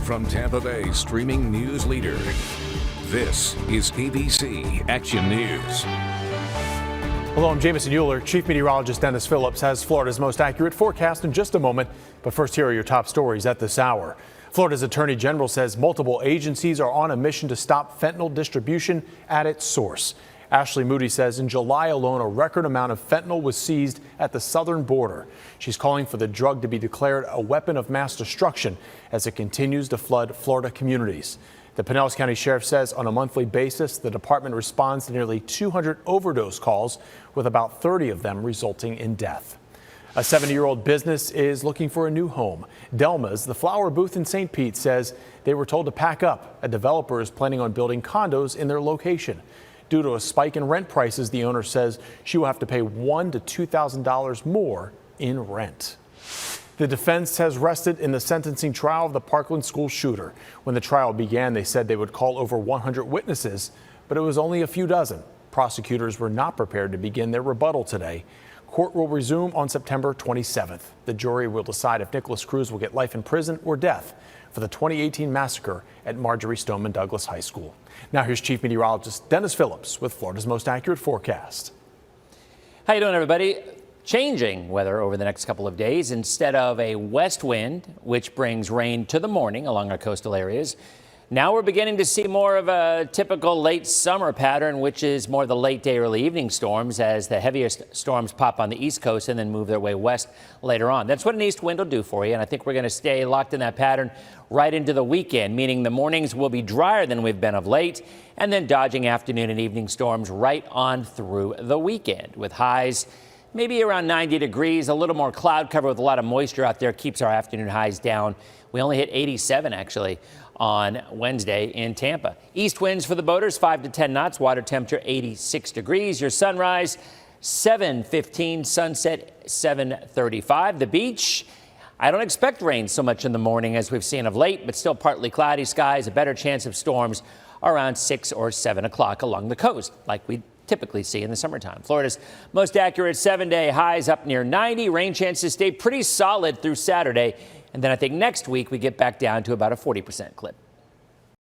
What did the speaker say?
from Tampa Bay streaming news leader. This is ABC Action News. Hello, I'm Jameson Euler. Chief Meteorologist Dennis Phillips has Florida's most accurate forecast in just a moment. But first, here are your top stories at this hour. Florida's Attorney General says multiple agencies are on a mission to stop fentanyl distribution at its source. Ashley Moody says in July alone, a record amount of fentanyl was seized at the southern border. She's calling for the drug to be declared a weapon of mass destruction as it continues to flood Florida communities. The Pinellas County Sheriff says on a monthly basis, the department responds to nearly 200 overdose calls, with about 30 of them resulting in death. A 70-year-old business is looking for a new home. Delma's, the flower booth in St. Pete, says they were told to pack up. A developer is planning on building condos in their location. Due to a spike in rent prices, the owner says she will have to pay $1,000 to $2,000 more in rent. The defense has rested in the sentencing trial of the Parkland school shooter. When the trial began, they said they would call over 100 witnesses, but it was only a few dozen. Prosecutors were not prepared to begin their rebuttal today. Court will resume on September 27th. The jury will decide if Nicholas Cruz will get life in prison or death for the 2018 massacre at Marjorie Stoneman Douglas High School. Now here's Chief Meteorologist Dennis Phillips with Florida's most accurate forecast. How you doing, everybody? Changing weather over the next couple of days. Instead of a west wind, which brings rain to the morning along our coastal areas, now we're beginning to see more of a typical late summer pattern, which is more the late day, early evening storms as the heaviest storms pop on the East Coast and then move their way west later on. That's what an east wind will do for you. And I think we're going to stay locked in that pattern right into the weekend, meaning the mornings will be drier than we've been of late, and then dodging afternoon and evening storms right on through the weekend with highs maybe around 90 degrees. A little more cloud cover with a lot of moisture out there keeps our afternoon highs down. We only hit 87 actually on Wednesday in Tampa. East winds for the boaters, 5 to 10 knots, water temperature 86 degrees. Your sunrise 7:15, sunset 7:35. The beach, I don't expect rain so much in the morning as we've seen of late, but still partly cloudy skies, a better chance of storms around 6 or 7 o'clock along the coast like we typically see in the summertime. Florida's most accurate 7-day highs up near 90. Rain chances stay pretty solid through Saturday. And then I think next week we get back down to about a 40% clip.